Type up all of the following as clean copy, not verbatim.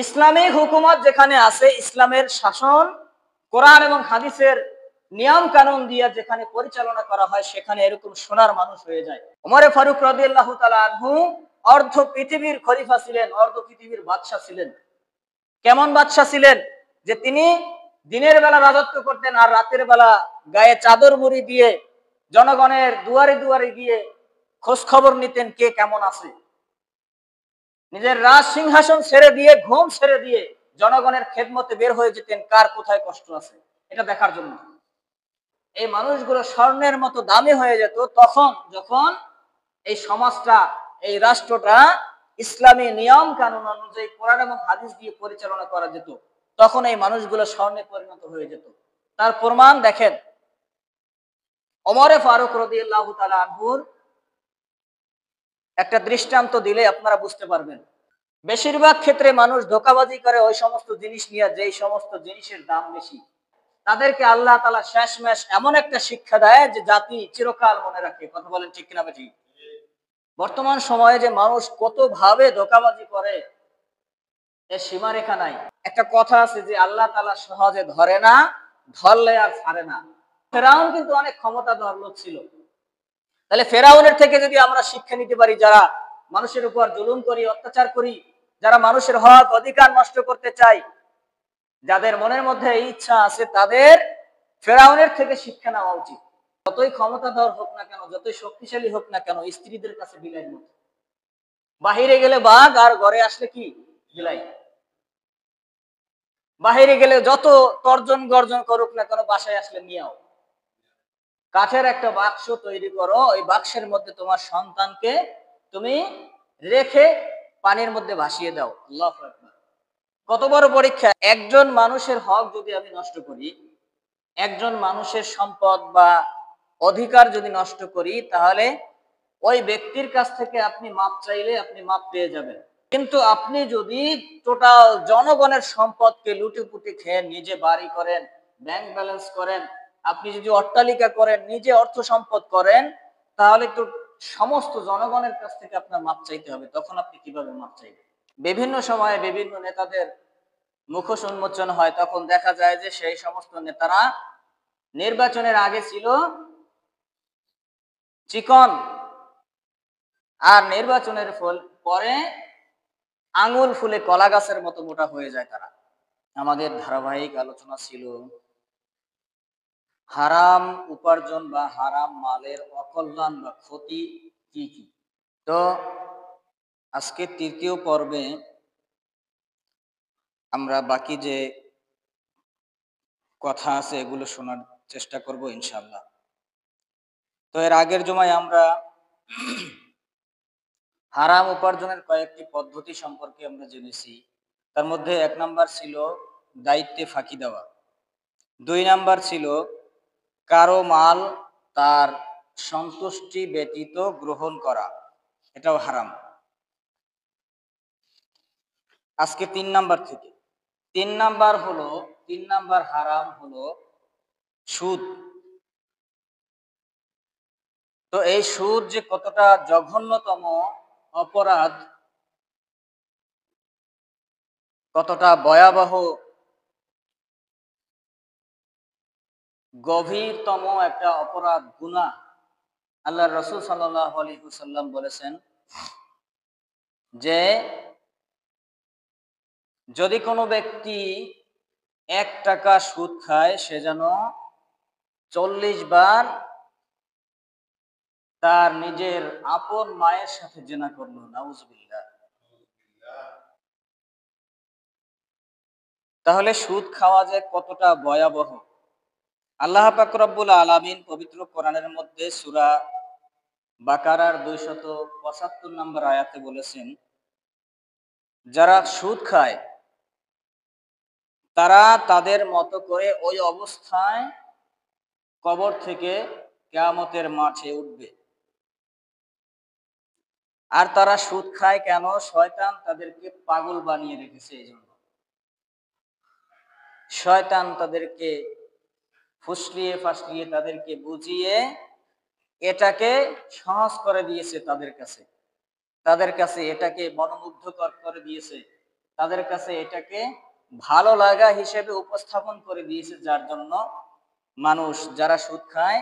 Islamic হুকুমত যেখানে আছে, ইসলামের শাসন কোরআন এবং হাদিসের নিয়ম কানুন দিয়ে যেখানে পরিচালনা করা হয়, সেখানে এরকম সোনার মানুষ হয়ে যায়। ওমরে ফারুক রাদিয়াল্লাহু তাআলা আনহু অর্ধ পৃথিবীর খলিফা ছিলেন, অর্ধ পৃথিবীর বাদশা ছিলেন। কেমন বাদশা ছিলেন? যে তিনি দিনের বেলা রাজত্ব করতেন আর রাতের বেলা গায়ে চাদর মুড়ি দিয়ে জনগণের দুয়ারে দুয়ারে গিয়ে খোঁজ খবর নিতেন কে কেমন আছে। নিজের রাজ সিংহাসন ছেড়ে দিয়ে, ঘুম ছেড়ে দিয়ে জনগণের খেদমতে বের হয়ে যেতেন কার কোথায় কষ্ট আছে এটা দেখার জন্য। এই মানুষগুলো স্বর্ণের মতো দামি হয়ে যেত তখন যখন এই সমাজটা, এই রাষ্ট্রটা ইসলামী নিয়ম কানুন অনুযায়ী কোরআন এবং হাদিস দিয়ে পরিচালনা করা যেত, তখন এই মানুষগুলো স্বর্ণে পরিণত হয়ে যেত। তার প্রমাণ দেখেন, ওমরে ফারুক রাদিয়াল্লাহু তাআলা আনহুর একটা দৃষ্টান্ত দিলে আপনারা বুঝতে পারবেন। বেশিরভাগ ক্ষেত্রে মানুষ ধোঁকাবাজি করে ওই সমস্ত জিনিস নিয়ে, যেই সমস্ত জিনিসের দাম বেশি। তাদেরকে আল্লাহ তাআলা শেষমেশ এমন একটা শিক্ষা দেয় যে জাতি চিরকাল মনে রাখে। কথা বলেন ঠিক কিনা বেঠিক? বর্তমান সময়ে যে মানুষ কত ভাবে ধোঁকাবাজি করে এর সীমারেখা নাই। একটা কথা আছে যে আল্লাহ তাআলা সহজে ধরে না, ধরলে আর ছাড়ে না। ফেরাউন কিন্তু অনেক ক্ষমতাধর লোক ছিল। তাহলে ফেরাউনের থেকে যদি আমরা শিক্ষা নিতে পারি, যারা মানুষের উপর জুলুম করি, অত্যাচার করি, যারা মানুষের হক অধিকার নষ্ট করতে চাই, যাদের মনের মধ্যে এই ইচ্ছা আছে, তাদের ফেরাউনের থেকে শিক্ষা নেওয়া উচিত। যতই ক্ষমতাধর হোক না কেন, যতই শক্তিশালী হোক না কেন, স্ত্রীদের কাছে বিলাই মতো। বাহিরে গেলে বাঘ আর ঘরে আসলে কি বিলাই। বাহিরে গেলে যত তর্জন গর্জন করুক না কেন, বাসায় আসলে মিয়াও। কাঠের একটা বাক্স তৈরি করো, ওই বাক্সের মধ্যে তোমার সন্তানকে তুমি রেখে পানির মধ্যে ভাসিয়ে দাও। আল্লাহু আকবার। কত বড় পরীক্ষা! একজন মানুষের হক যদি আমি নষ্ট করি, একজন মানুষের সম্পদ বা অধিকার যদি নষ্ট করি, তাহলে ওই ব্যক্তির কাছ থেকে আপনি মাপ চাইলে আপনি মাপ পেয়ে যাবেন। কিন্তু আপনি যদি টোটাল জনগণের সম্পদকে লুটেপুটে খেয়ে নিজে বাড়ি করেন, ব্যাংক ব্যালেন্স করেন, আপনি যদি অট্টালিকা করেন, নিজে অর্থ সম্পদ করেন, তাহলে তো সমস্ত জনগণের কাছ থেকে আপনার মাপ চাইতে হবে। তখন আপনি কিভাবে মাপ চাইবেন? বিভিন্ন সময়ে বিভিন্ন নেতাদের মুখোশ উন্মোচন হয়, তখন দেখা যায় যে সেই সমস্ত নেতারা নির্বাচনের আগে ছিল চিকন, আর নির্বাচনের পরে আঙুল ফুলে কলা গাছের মতো মোটা হয়ে যায় তারা। আমাদের ধারাবাহিক আলোচনা ছিল হারাম উপার্জন বা হারাম মালের অকল্যাণ বা ক্ষতি কি কি। তো আজকে তৃতীয় পর্বে আমরা বাকি যে কথা আছে এগুলো শোনার চেষ্টা করব ইনশাআল্লাহ। তো এর আগের জমায় আমরা হারাম উপার্জনের কয়েকটি পদ্ধতি সম্পর্কে আমরা জেনেছি। তার মধ্যে 1 নাম্বার ছিল দায়িত্বে ফাঁকি দেওয়া, 2 নাম্বার ছিল কারো মাল তার সন্তুষ্টি ব্যতীত গ্রহণ করা, এটাও হারাম। আজকে 3 নাম্বার থেকে 3 নাম্বার হারাম হলো সুদ। তো এই সুদ যে কতটা জঘন্যতম অপরাধ, কতটা ভয়াবহ গভীরতম একটা অপরাধ, গুনাহ, আল্লাহর রাসূল সাল্লাল্লাহু আলাইহি ওয়াসাল্লাম বলেছেন যে যদি কোনো ব্যক্তি 1 টাকা সুদ খায়, সে যেন 40 বার তার নিজের আপন মায়ের সাথে জিনা করলো। নাউজুবিল্লাহ। তাহলে সুদ খাওয়া যে কতটা ভয়াবহ, আল্লাহ পাক রব্বুল আলামিন পবিত্র কোরআনের মধ্যে সূরা বাকারার 275 নম্বর আয়াতে বলেছেন, যারা সুদ খায় তারা তাদের মতো করে ওই অবস্থায় কবর থেকে কিয়ামতের মাঠে উঠবে। আর তারা সুদ খায় কেন? শয়তান তাদেরকে পাগল বানিয়ে রেখেছে। এই জন্য শয়তান তাদেরকে ফুসলিয়ে ফাসলিয়ে, তাদেরকে বুঝিয়ে এটাকে সহজ করে দিয়েছে, তাদের কাছে এটাকে মনোমুগ্ধকর করে দিয়েছে তাদের কাছে এটাকে ভালো লাগা হিসেবে উপস্থাপন করে দিয়েছে, যার জন্য মানুষ যারা সুদ খায়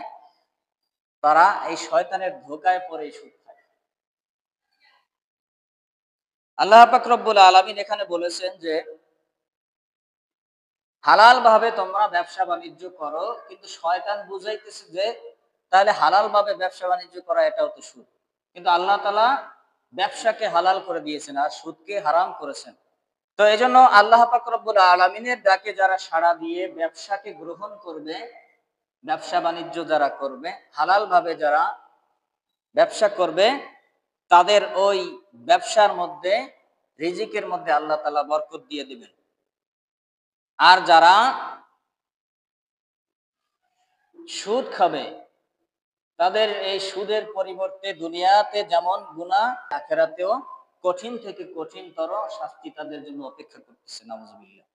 তারা এই শয়তানের ধোঁকায় পড়ে সুদ খায়। আল্লাহ পাক রব্বুল আলামিন এখানে বলেছেন যে হালাল ভাবে তোমরা ব্যবসা বাণিজ্য করো, কিন্তু শয়তান বুঝাইতেছে যে তাহলে হালাল ভাবে ব্যবসা বাণিজ্য করা এটাও তো সুদ। কিন্তু আল্লাহ তাআলা ব্যবসাকে হালাল করে দিয়েছেন আর সুদকে হারাম করেছেন। তো এই জন্য আল্লাহ পাক রব্বুল আলামিনের ডাকে যারা সাড়া দিয়ে ব্যবসাকে গ্রহণ করবে, ব্যবসা বাণিজ্য যারা করবে, হালাল ভাবে যারা ব্যবসা করবে, তাদের ওই ব্যবসার মধ্যে রিজিকের মধ্যে আল্লাহ তাআলা বরকত দিয়ে দিবেন। আর যারা সুদ খাবে তাদের এই সুদের পরিবর্তে দুনিয়াতে যেমন গুনাহ, আখিরাতেও কঠিন থেকে কঠিনতর শাস্তি তাদের জন্য অপেক্ষা করতেছে। নাউজুবিল্লাহ।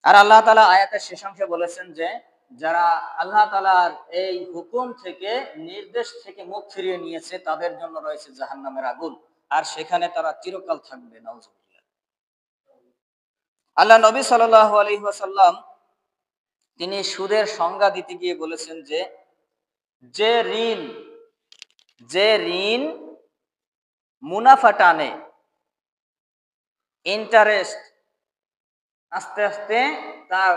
আর আল্লাহ তাআলা আয়াতের শেষাংশে বলেছেন যে যারা আল্লাহ তাআলার এই হুকুম থেকে, নির্দেশ থেকে মুখ ফিরিয়ে নিয়েছে তাদের জন্য রয়েছে জাহান্নামের আগুন, আর সেখানে তারা চিরকাল থাকবে। নাউজুবিল্লাহ। আল্লাহ নবী সাল্লাল্লাহু আলাইহি ওয়াসাল্লাম তিনি সুদের সংজ্ঞা দিতে গিয়ে বলেছেন যে যে ঋণ মুনাফা টানে, ইন্টারেস্ট আস্তে আস্তে তার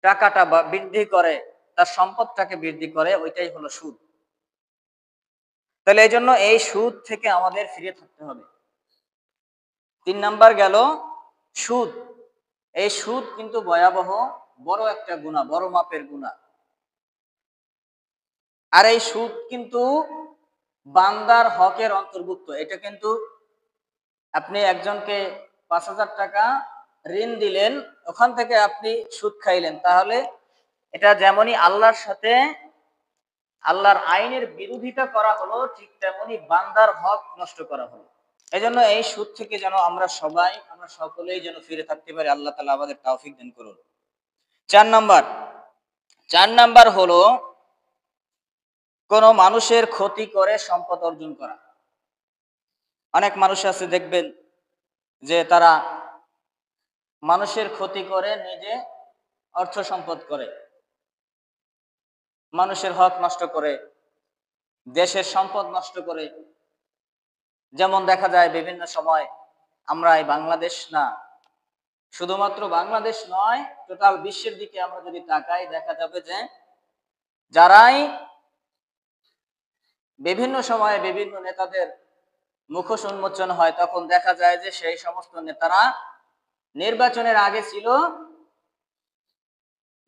টাকাটা বৃদ্ধি করে, তার সম্পদটাকে বৃদ্ধি করে, ওইটাই হলো সুদ। তাহলে এই জন্য এই সুদ থেকে আমাদের ফিরে থাকতে হবে। 3 নাম্বার গেল সুদ। এই সুদ কিন্তু ভয়াবহ বড় একটা গুনাহ, বড় মাপের গুনাহ। আর এই সুদ কিন্তু বান্দার হকের অন্তর্ভুক্ত। এটা কিন্তু আপনি একজনকে 5,000 টাকা ঋণ দিলেন, ওখান থেকে আপনি সুদ খাইলেন, তাহলে এটা যেমনই আল্লাহর সাথে, আল্লাহর আইনের বিরোধিতা করা হলো, ঠিক তেমনি বান্দার হক নষ্ট করা হলো। এজন্য এই সুদ থেকে যেন আমরা সকলেই যেন ফিরে থাকতে পারি। আল্লাহ তাআলা আমাদের তৌফিক দান করুন। 4 নাম্বার হলো কোন মানুষের ক্ষতি করে সম্পদ অর্জন করা। অনেক মানুষ আছে দেখবেন যে তারা মানুষের ক্ষতি করে নিজে অর্থ সম্পদ করে, মানুষের হক নষ্ট করে, দেশের সম্পদ নষ্ট করে। যেমন দেখা যায় বিভিন্ন সময়, আমরা এই বাংলাদেশ না, শুধুমাত্র বাংলাদেশ নয়, টোটাল বিশ্বের দিকে আমরা যদি তাকাই, দেখা যাবে যে যারাই বিভিন্ন সময়ে বিভিন্ন নেতাদের মুখোশ উন্মোচন হয়, তখন দেখা যায় যে সেই সমস্ত নেতারা নির্বাচনের আগে ছিল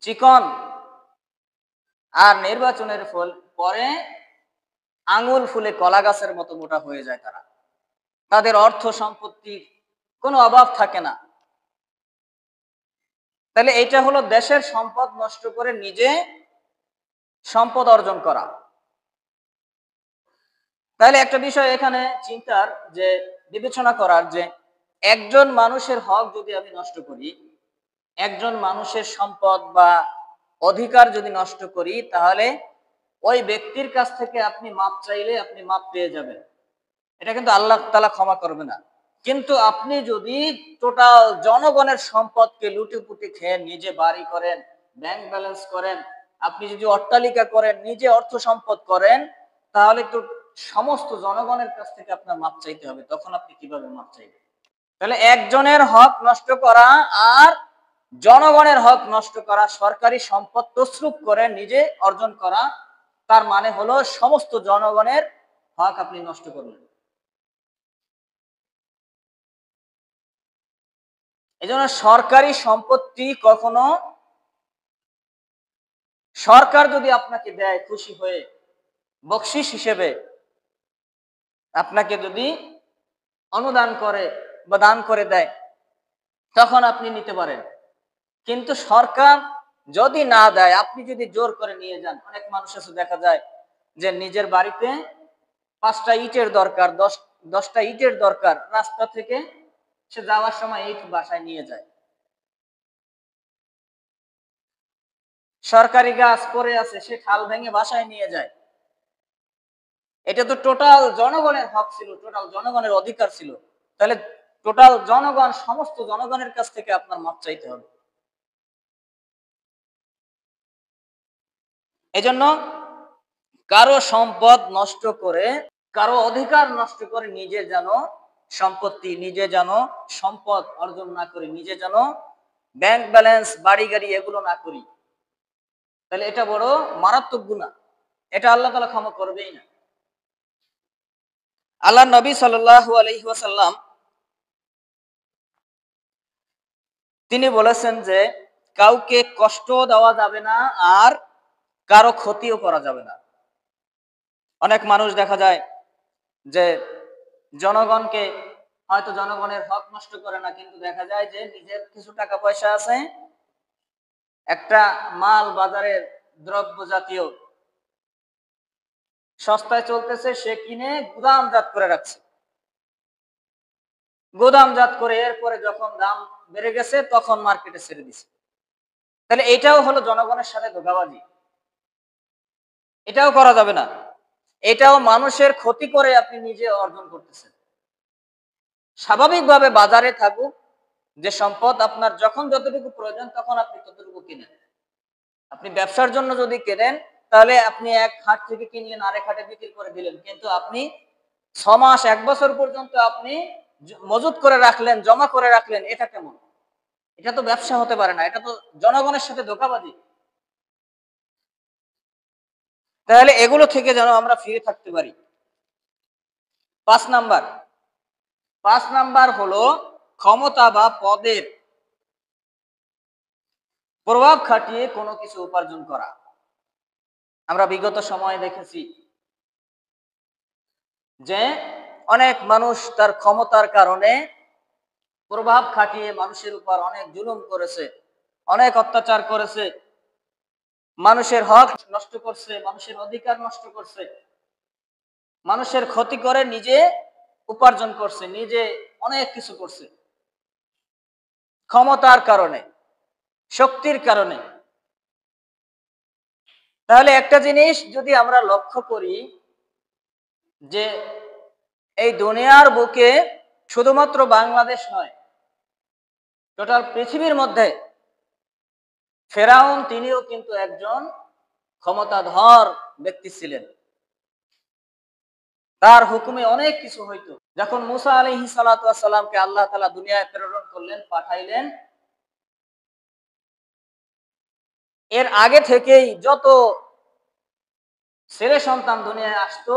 চিকন, আর নির্বাচনের পরে আঙুল ফুলে কলা গাছের মতো মোটা হয়ে যায়। তাদের অর্থ সম্পত্তির কোনো অভাব থাকে না। তাহলে এইটা হলো দেশের সম্পদ নষ্ট করে নিজে সম্পদ অর্জন করা। তাহলে একটা বিষয় এখানে চিন্তার, যে বিবেচনা করার, যে একজন মানুষের হক যদি আমি নষ্ট করি, একজন মানুষের সম্পদ বা অধিকার যদি নষ্ট করি, তাহলে ওই ব্যক্তির কাছ থেকে আপনি মাপ চাইলে আপনি মাপ পেয়ে যাবেন। এটা কিন্তু আল্লাহ তাআলা ক্ষমা করবে না। কিন্তু আপনি যদি টোটাল জনগণের সম্পদকে লুটেপুটে খেয়ে নিজে বাড়ি করেন, ব্যাংক ব্যালেন্স করেন, আপনি যদি অট্টালিকা করেন, নিজে অর্থ সম্পদ করেন, তাহলে তো সমস্ত জনগণের কাছ থেকে আপনার মাপ চাইতে হবে। তখন আপনি কিভাবে মাপ চাইবেন? তাহলে একজনের হক নষ্ট করা আর জনগণের হক নষ্ট করা, সরকারি সম্পদ তছরূপ করে নিজে অর্জন করা, তার মানে হলো সমস্ত জনগণের হক আপনি নষ্ট করলেন। এজন্য সরকারি সম্পত্তি কখনো, সরকার যদি আপনাকে দেয় খুশি হয়ে বকশিশ হিসেবে, আপনাকে যদি অনুদান করে বা দান করে দেয়, তখন আপনি নিতে পারেন। কিন্তু সরকার যদি না দেয়, আপনি যদি জোর করে নিয়ে যান, অনেক মানুষ আছে দেখা যায় যে নিজের বাড়িতে 5টা ইটের দরকার, 10টা ইটের দরকার, রাস্তা থেকে সে যাওয়ার সময় ইট বাসায় নিয়ে যায়। সরকারি গাছ পড়ে আছে, সে খাল ভেঙে বাসায় নিয়ে যায়। এটা তো টোটাল জনগণের হক ছিল, টোটাল জনগণের অধিকার ছিল। তাহলে টোটাল জনগণ, সমস্ত জনগণের কাছ থেকে আপনার মাপ চাইতে হবে। এজন্য কারো সম্পদ নষ্ট করে, কারো অধিকার নষ্ট করে নিজে যেন সম্পত্তি, নিজে যেন সম্পদ অর্জন না করি, নিজে যেন ব্যাংক ব্যালেন্স, বাড়ি গাড়ি এগুলো না করি, তাহলে এটা বড় মারাত্মক গুনাহ। এটা আল্লাহ তাআলা ক্ষমা করবেই না। আল্লাহ নবী সাল্লাল্লাহু আলাইহি ওয়াসাল্লাম তিনি বলেছেন যে কাউকে কষ্ট দেওয়া যাবে না, আর কারো ক্ষতিও করা যাবে না। অনেক মানুষ দেখা যায় যে জনগণকে, হয়তো জনগণের হক নষ্ট করে না, কিন্তু দেখা যায় যে নিজের কিছু টাকা পয়সা আছে, একটা মাল বাজারের দ্রব্য জাতীয় সস্তায় চলতেছে, সে কিনে গুদামজাত করে রাখছে, গুদামজাত করে এরপরে যখন দাম বেড়ে গেছে তখন মার্কেটে ছেড়ে দিছে। তাহলে এটাও হলো জনগণের সাথে ধোঁকাবাজি, এটাও করা যাবে না। এটাও মানুষের ক্ষতি করে আপনি নিজে অর্জন করতেছেন। স্বাভাবিকভাবে বাজারে থাকুক, যে সম্পদ আপনার যখন যতটুকু প্রয়োজন তখন আপনি ততটুকু কিনেন। আপনি ব্যবসার জন্য যদি কেনেন, তাহলে আপনি এক হাট থেকে কিনলেন, আরেক হাটে বিক্রি করে দিলেন, কিন্তু আপনি 6 মাস 1 বছর পর্যন্ত আপনি মজুত করে রাখলেন, জমা করে রাখলেন, এটা কেমন? এটা তো ব্যবসা হতে পারে না, এটা তো জনগণের সাথে ধোঁকাবাজি। তাহলে এগুলো থেকে যেন আমরা ফিরে থাকতে পারি। 5 নাম্বার হলো ক্ষমতা বা পদের প্রভাব খাটিয়ে কোনো কিছু উপার্জন করা। আমরা বিগত সময়ে দেখেছি যে অনেক মানুষ তার ক্ষমতার কারণে প্রভাব খাটিয়ে মানুষের উপর অনেক জুলুম করেছে, অনেক অত্যাচার করেছে, মানুষের হক নষ্ট করছে, মানুষের অধিকার নষ্ট করছে, মানুষের ক্ষতি করে নিজে উপার্জন করছে, নিজে অনেক কিছু করছে ক্ষমতার কারণে, শক্তির কারণে। তাহলে একটা জিনিস যদি আমরা লক্ষ্য করি যে এই দুনিয়ার বুকে শুধুমাত্র বাংলাদেশ নয়, টোটাল পৃথিবীর মধ্যে ফেরাউন তিনিও কিন্তু একজন ক্ষমতাধর ব্যক্তি ছিলেন। তার হুকুমে অনেক কিছু হইতো। যখন মুসা আলাইহিস সালাতু ওয়াস সালামকে আল্লাহ তাআলা দুনিয়ায় প্রেরণ করলেন, পাঠাইলেন, এর আগে থেকেই যত ছেলে সন্তান দুনিয়ায় আসতো,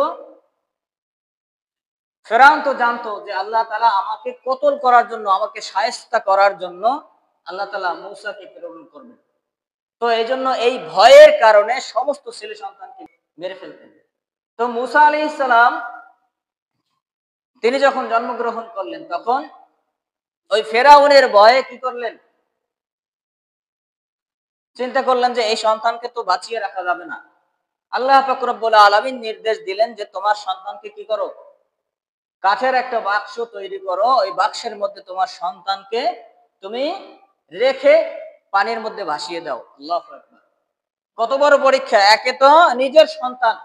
ফেরাউন তো জানতো যে আল্লাহ তাআলা আমাকে কতল করার জন্য, আমাকে শায়েস্তা করার জন্য আল্লাহ তাআলা মূসাকে প্রেরণ করবেন। তো এই জন্য এই ভয়ের কারণে সমস্ত ছেলে সন্তানকে মেরে ফেলতেন। তো মূসা আলাইহিস সালাম তিনি যখন জন্মগ্রহণ করলেন, তখন ওই ফেরাউনের ভয়ে কি করলেন? চিন্তা করলেন যে এই সন্তানকে তো বাঁচিয়ে রাখা যাবে না। আল্লাহ পাক রব্বুল আলামিন নির্দেশ দিলেন যে তোমার সন্তানকে কি করো? কাঠের একটা বাক্স তৈরি করো, ওই বাক্সের মধ্যে তোমার সন্তানকে তুমি রেখে পানির মধ্যে ভাসিয়ে দাও। আল্লাহু আকবার। কত বড় পরীক্ষা! একে তো নিজের সন্তান,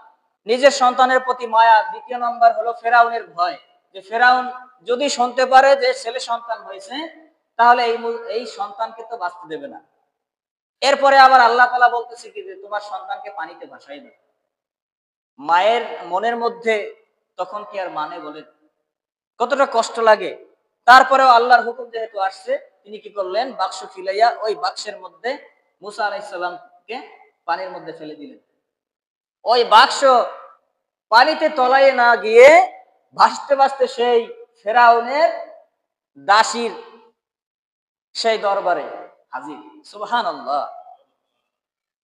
নিজের সন্তানের প্রতি মায়া, দ্বিতীয় নম্বর হলো ফেরাউনের ভয়, যে ফেরাউন যদি শুনতে পারে যে ছেলে সন্তান হয়েছে, তাহলে এই সন্তানকে তো বাঁচতে দেবে না। এরপরে আবার আল্লাহ তাআলা বলতেছে কি যে তোমার সন্তানকে পানিতে ভাসাই দাও। মায়ের মনের মধ্যে তখন কি আর মানে বলেন? কতটা কষ্ট লাগে। তারপরেও আল্লাহর হুকুম যেহেতু আসছে, তিনি কি করলেন? বাক্স ফিলাইয়া ওই বাক্সের মধ্যে মুসা আলাইহিস সালামকে পানির মধ্যে ফেলে দিলেন। ওই বাক্স পানিতে তলায়ে না গিয়ে ভাসতে ভাসতে সেই ফেরাউনের দাসীর সেই দরবারে হাজির। সুবহানাল্লাহ।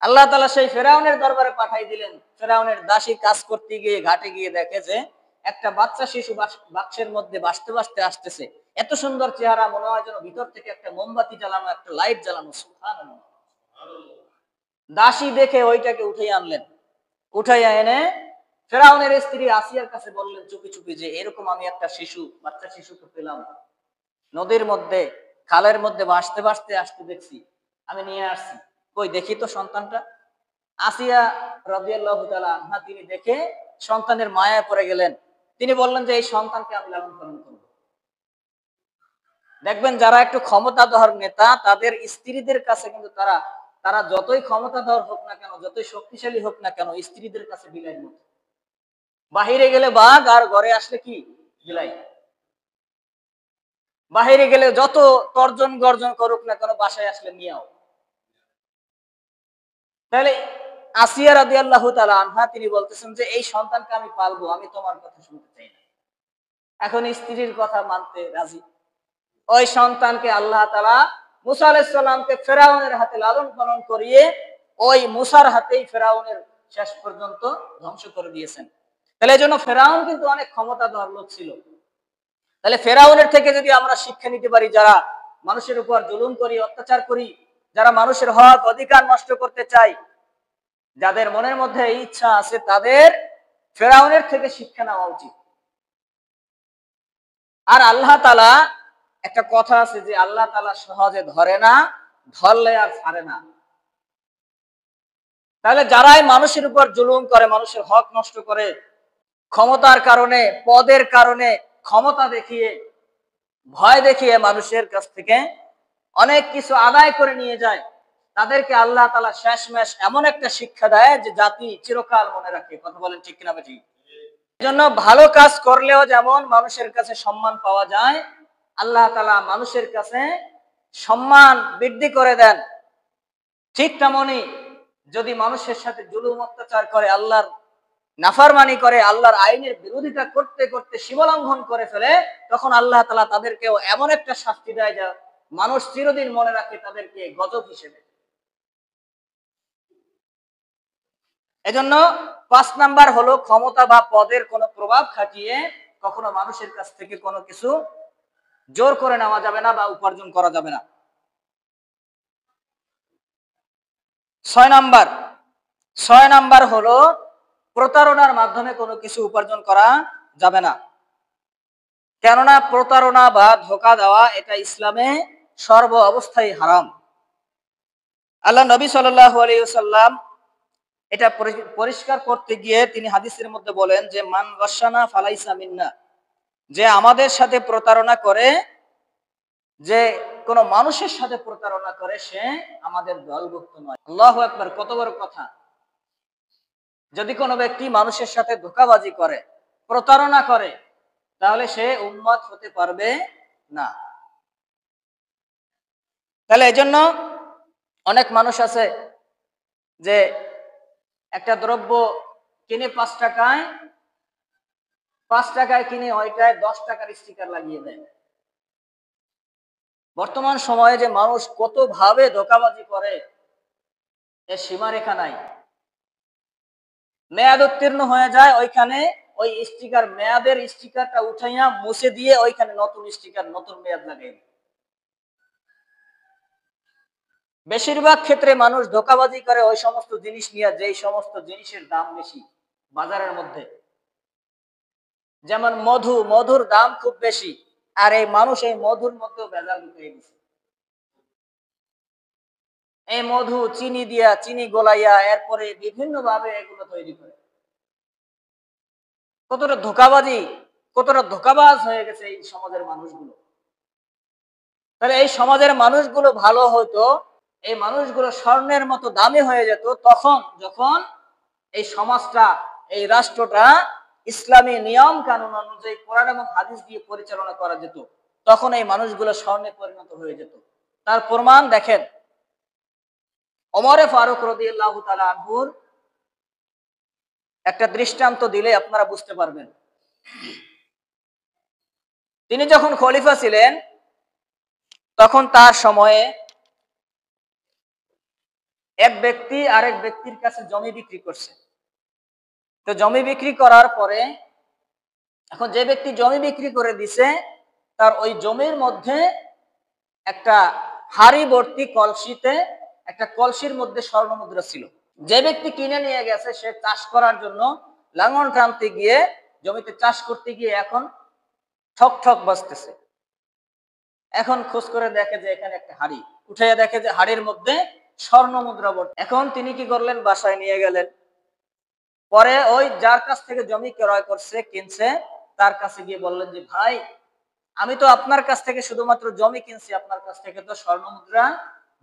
আল্লাহ তাআলা সেই ফেরাউনের দরবারে পাঠাই দিলেন। ফেরাউনের দাসী কাজ করতে গিয়ে ঘাটে গিয়ে দেখে যে একটা বাচ্চা শিশু বাক্সের মধ্যে ভাসতে ভাসতে আসতেছে। এত সুন্দর চেহারা, মনে হয় যেন ভিতর থেকে একটা মোমবাতি জ্বালানো, একটা লাইট জ্বালানো। সুবহানাল্লাহ। দাসী দেখে ওইটাকে উঠিয়ে আনলেন। উঠাইয়া এনে ফেরাউনের স্ত্রী আসিয়ার কাছে বললেন চুপি চুপি যে এরকম আমি একটা শিশু, বাচ্চা শিশুকে পেলাম নদীর মধ্যে, খালের মধ্যে ভাসতে ভাসতে আসতে দেখছি, আমি নিয়ে আসছি, কই দেখি তো সন্তানটা। আসিয়া রাদিয়াল্লাহু তাআলা আনহা তিনি দেখে সন্তানের মায়ায় পড়ে গেলেন। তিনি বললেন যে এই সন্তানকে আমি লালন পালন করব। দেখবেন যারা একটু ক্ষমতাধর নেতা, তাদের স্ত্রীদের কাছে কিন্তু তারা তারা যতই ক্ষমতাধর হোক না কেন, যতই শক্তিশালী হোক না কেন, স্ত্রীদের কাছে বিলাইয়ের মতো। বাহিরে গেলে বাঘ আর ঘরে আসলে কি বিলাই। বাহিরে গেলে যত তর্জন গর্জন করুক না কেন, বাসায় আসলে মিয়াও। তাহলে আসিয়া রাদিয়াল্লাহু তাআলা আনহা তিনি বলতেছেন যে এই সন্তানকে আমি পালবো, আমি তোমার কথা শুনতে চাই না। এখন স্ত্রীর কথা মানতে রাজি। ওই সন্তানকে আল্লাহ তাআলা মুসা আলাইহিস সালামকে ফেরাউনের হাতে লালন পালন করিয়ে ওই মুসার হাতেই ফেরাউনের শেষ পর্যন্ত ধ্বংস করে দিয়েছেন। তাহলে এই জন্য ফেরাউন কিন্তু অনেক ক্ষমতাধর লোক ছিল। তাহলে ফেরাউনের থেকে যদি আমরা শিক্ষা নিতে পারি, যারা মানুষের উপর জুলুম করি, অত্যাচার করি, যারা মানুষের হক অধিকার নষ্ট করতে চায়, যাদের মনের মধ্যে এই ইচ্ছা আছে, তাদের ফেরাউনের থেকে শিক্ষা নেওয়া উচিত। আর আল্লাহ তাআলা একটা কথা আছে যে আল্লাহ তাআলা সহজে ধরে না, ধরলে আর ছাড়ে না। তাহলে যারাই মানুষের উপর জুলুম করে, মানুষের হক নষ্ট করে, ক্ষমতার কারণে, পদের কারণে, ক্ষমতা দেখিয়ে, ভয় দেখিয়ে মানুষের কাছ থেকে অনেক কিছু আদায় করে নিয়ে যায়, তাদেরকে আল্লাহ তাআলা শেষমেশ এমন একটা শিক্ষা দেয় যে জাতি চিরকাল মনে রাখে। কথা বলেন ঠিক কিনা বেঠিক? এজন্য ভালো কাজ করলেও যেমন মানুষের কাছে সম্মান পাওয়া যায়, আল্লাহ তাআলা মানুষের কাছে সম্মান বৃদ্ধি করে দেন। ঠিক তেমনি যদি মানুষের সাথে জুলুম অত্যাচার করে, আল্লাহর নাফরমানি করে, আল্লাহর আইনের বিরোধিতা করতে করতে সীমালঙ্ঘন করে ফেলে, তখন আল্লাহ তাআলা তাদেরকেও এমন একটা শাস্তি দেয় যা মানুষ চিরদিন মনে রাখে তাদেরকে গজব হিসেবে। এজন্য ৫ নাম্বার হলো ক্ষমতা বা পদের কোনো প্রভাব খাটিয়ে কখনো মানুষের কাছ থেকে কোনো কিছু জোর করে নেওয়া যাবে না বা উপার্জন করা যাবে না। ৬ নাম্বার হলো প্রতারণার মাধ্যমে কোনো কিছু উপার্জন করা যাবে না। কেননা প্রতারণা বা ধোঁকা দেওয়া এটা ইসলামে সর্ব অবস্থায় হারাম। আল্লাহ নবী সাল্লাল্লাহু আলাইহি ওয়াসাল্লাম এটা পরিষ্কার করতে গিয়ে তিনি হাদিসের মধ্যে বলেন যে মান গাশানা ফালাইসা মিন্না, যে আমাদের সাথে প্রতারণা করে, যে কোন মানুষের সাথে প্রতারণা করে, সে আমাদের দলভুক্ত নয়। আল্লাহু আকবার, কত বড় কথা। যদি কোনো ব্যক্তি মানুষের সাথে ধোঁকাবাজি করে, প্রতারণা করে, তাহলে সে উম্মত হতে পারবে না। তাহলে এজন্য অনেক মানুষ আছে যে একটা দ্রব্য কিনে ৫ টাকায় কিনে ওইটায় ১০ টাকার স্টিকার লাগিয়ে দেয়। বর্তমান সময়ে যে মানুষ কত ভাবে ধোঁকাবাজি করে, এর সীমারেখা নাই। মেয়াদ উত্তীর্ণ হয়ে যায়, ওইখানে ওই স্টিকার, মেয়াদের স্টিকারটা উঠাইয়া মুছে দিয়ে ওইখানে নতুন স্টিকার, নতুন মেয়াদ লাগাই। বেশিরভাগ ক্ষেত্রে মানুষ ধোঁকাবাজি করে ওই সমস্ত জিনিস নিয়ে, যেই সমস্ত জিনিসের দাম বেশি বাজারের মধ্যে। যেমন মধুর দাম খুব বেশি, আর এই মানুষ এই মধুর মধ্যেও ভেজাল ঢুকিয়ে দিচ্ছে। এই মধু চিনি দিয়া, চিনি গোলাইয়া এরপরে বিভিন্ন ভাবে এগুলো তৈরি করে। কতটা ধোঁকাবাজি, কতটা ধোঁকাবাজ হয়ে গেছে এই সমাজের মানুষগুলো। তাহলে এই সমাজের মানুষগুলো ভালো হতো, এই মানুষগুলো স্বর্ণের মতো দামি হয়ে যেত তখন যখন এই সমাজটা, এই রাষ্ট্রটা ইসলামী নিয়ম কানুন অনুযায়ী কোরআন এবং হাদিস দিয়ে পরিচালনা করা যেত, তখন এই মানুষগুলো স্বর্ণে পরিণত হয়ে যেত। তার প্রমাণ দেখেন, ওমরে ফারুক রাদিয়াল্লাহু তাআলা আনহুর একটা দৃষ্টান্ত দিলে আপনারা বুঝতে পারবেন। তিনি যখন খলিফা ছিলেন, তখন তার সময়ে এক ব্যক্তি আরেক ব্যক্তির কাছে জমি বিক্রি করছে। তো জমি বিক্রি করার পরে এখন যে ব্যক্তি জমি বিক্রি করে দিছে, তার ওই জমির মধ্যে একটা হাড়ি ভর্তি কলসিতে, একটা কলসির মধ্যে স্বর্ণ মুদ্রা ছিল। যে ব্যক্তি কিনে নিয়ে গেছে, সে চাষ করার জন্য লাঙল টানতে গিয়ে, জমিতে চাষ করতে গিয়ে এখন ঠক ঠক বাজতেছে। এখন খোঁজ করে দেখে যে এখানে একটা হাড়ি, উঠাইয়া দেখে যে হাড়ির মধ্যে স্বর্ণ মুদ্রা ভর্তি। এখন তিনি কি করলেন, বাসায় নিয়ে গেলেন। পরে ওই যার কাছ থেকে জমি ক্রয় করছে, কিনছে, তার কাছে গিয়ে বললেন যে ভাই, আমি তো আপনার কাছ থেকে শুধুমাত্র জমি কিনছি, আপনার কাছ থেকে তো স্বর্ণ মুদ্রা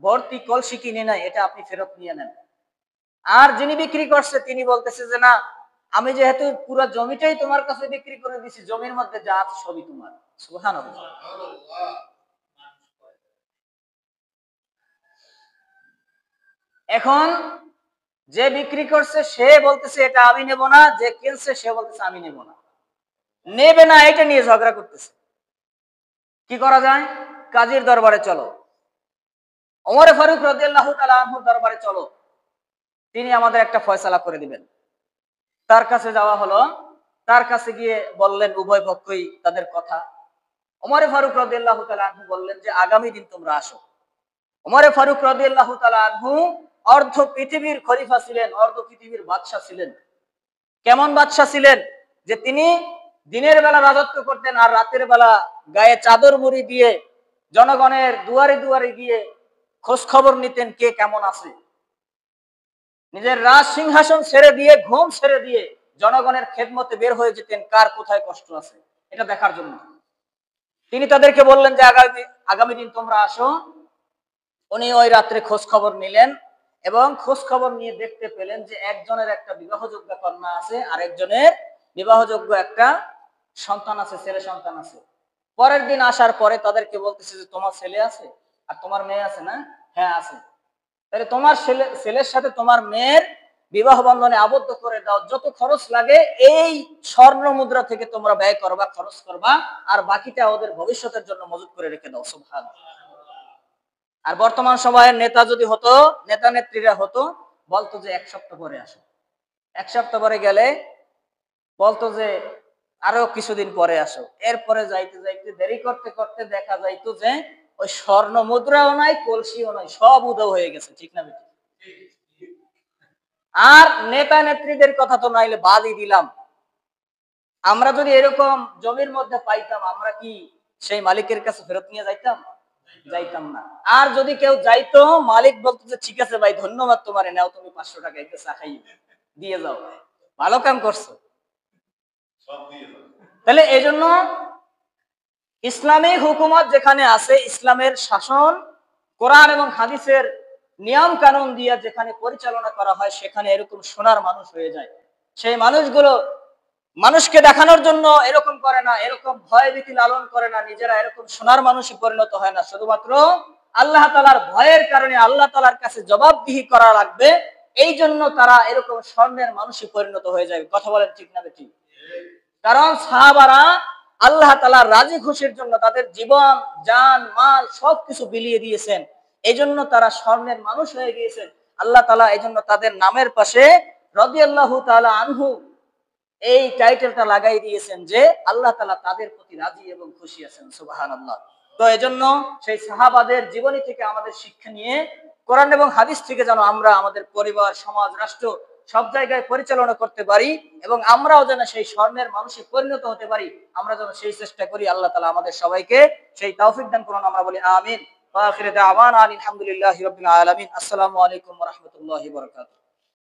ভর্তি কলসি কিনে নাই, এটা আপনি ফেরত নিয়ে নেন। আর যিনি বিক্রি করছে তিনি বলতেছে যে না, আমি যেহেতু পুরো জমিটাই তোমার কাছে বিক্রি করে দিছি, জমির মধ্যে যা আছে সবই তোমার। সুবহানাল্লাহ। এখন যে বিক্রি করছে সে বলতেছে এটা আমি নেব না, যে কিনছে সে বলতেছে আমি নেব না, নেবে না, এটা নিয়ে ঝগড়া করতেছে। কি করা যায়? কাজীর দরবারে চলো, ওমর ফারুক রাদিয়াল্লাহু তাআলা আনহুর দরবারে চলো, তিনি আমাদের একটা ফয়সালা করে দিবেন। তার কাছে যাওয়া হলো, তার কাছে গিয়ে বললেন উভয় পক্ষই তাদের কথা। ওমর ফারুক রাদিয়াল্লাহু তাআলা আনহু বললেন যে আগামী দিন তোমরা আসো। ওমর ফারুক রাদিয়াল্লাহু তাআলা আনহু অর্ধ পৃথিবীর খলিফা ছিলেন, অর্ধ পৃথিবীর বাদশা ছিলেন। কেমন বাদশা ছিলেন? যে তিনি দিনের বেলা রাজত্ব করতেন আর রাতের বেলা গায়ে চাদর মুড়ি দিয়ে জনগণের দুয়ারে দুয়ারে গিয়ে খোঁজ খবর নিতেন কে কেমন আছে। নিজের রাজ সিংহাসন ছেড়ে দিয়ে, ঘুম ছেড়ে দিয়ে জনগণের খেদমতে বের হয়ে যেতেন কার কোথায় কষ্ট আছে এটা দেখার জন্য। তিনি তাদেরকে বললেন যে আগামী দিন তোমরা আসো। উনি ওই রাত্রে খোঁজ খবর নিলেন এবং খোঁজ খবর নিয়ে দেখতে পেলেন যে একজনের একটা বিবাহযোগ্য কন্যা আছে আর একজনের বিবাহযোগ্য একটা সন্তান আছে, ছেলে সন্তান আছে। পরের দিন আসার পরে তাদেরকে বলতেছে যে তোমার ছেলে আছে আর তোমার মেয়ে আছে না? হ্যাঁ আছে। তাহলে তোমার ছেলের সাথে তোমার মেয়ের বিবাহ বন্ধনে আবদ্ধ করে দাও, যত খরচ লাগে এই স্বর্ণ মুদ্রা থেকে তোমরা ব্যয় করবা, খরচ করবা, আর বাকিটা ওদের ভবিষ্যতের জন্য মজুত করে রেখে দাও। সুবহানাল্লাহ। আর বর্তমান সময়ের নেতা যদি হতো, নেতা নেত্রীরা হতো, বলতো যে এক সপ্তাহ পরে আসো। এক সপ্তাহ পরে গেলে বলতো যে আরো কিছুদিন পরে আসো। এরপরে যাইতে যাইতে দেরি করতে করতে দেখা যাইতো যে ওই স্বর্ণ মুদ্রাও নাই, কলসিও নাই, সব উধাও হয়ে গেছে। ঠিক না বেঠিক? আর নেতা নেত্রীদের কথা তো নাইলে বাদই দিলাম, আমরা যদি এরকম জমির মধ্যে পাইতাম, আমরা কি সেই মালিকের কাছে ফেরত নিয়ে যাইতাম? যাইতাম না। আর যদি কেউ যাইতো, মালিক বলতো যে ঠিক আছে ভাই, ধন্যবাদ তোমারে, নাও তুমি 500 টাকা একটা চা খাই দিয়ে যাও, ভালো কাম করছো। তাহলে এই জন্য ইসলামিক হুকুমত যেখানে আছে, ইসলামের শাসন কোরআন এবং হাদিসের নিয়ম কানুন দিয়ে যেখানে পরিচালনা করা হয়, সেখানে এরকম সোনার মানুষ হয়ে যায়। সেই মানুষগুলো মানুষকে দেখানোর জন্য এরকম করে না, এরকম ভয় ভীতি লালন করে না, নিজেরা এরকম সোনার মানুষই পরিণত হয় না। শুধুমাত্র আল্লাহ তাআলার ভয়ের কারণে, আল্লাহ তাআলার কাছে জবাবদিহি করা লাগবে, এই জন্য তারা এরকম স্বর্ণের মানুষই পরিণত হয়ে যায়। কথা বলেন ঠিক না ঠিক? কারণ সাহাবারা আল্লাহ তাআলার রাজি খুশির জন্য তাদের জীবন, জান, মাল সবকিছু বিলিয়ে দিয়েছেন, এই জন্য তারা স্বর্ণের মানুষ হয়ে গিয়েছেন। আল্লাহ তাআলা এই জন্য তাদের নামের পাশে রাদিয়াল্লাহু তাআলা আনহু এই টাইটেলটা লাগাই দিয়েছেন যে আল্লাহ তাআলা তাদের প্রতি রাজি এবং খুশি আছেন। সুবহানাল্লাহ। তো এজন্য সেই সাহাবাদের জীবনী থেকে আমাদের শিক্ষা নিয়ে, কোরআন এবং হাদিস থেকে যেন আমরা আমাদের পরিবার, সমাজ, রাষ্ট্র সব জায়গায় পরিচালনা করতে পারি এবং আমরাও যেন সেই স্বর্ণের মানুষে পরিণত হতে পারি, আমরা যেন সেই চেষ্টা করি। আল্লাহ তাআলা আমাদের সবাইকে সেই তৌফিক দান করুন। আমরা বলি আমিন। ওয়া আখিরু দাওয়ানা আলহামদুলিল্লাহি রাব্বিল আলামিন। আসসালামু আলাইকুম ওয়া রাহমাতুল্লাহি ওয়া বারাকাতুহু।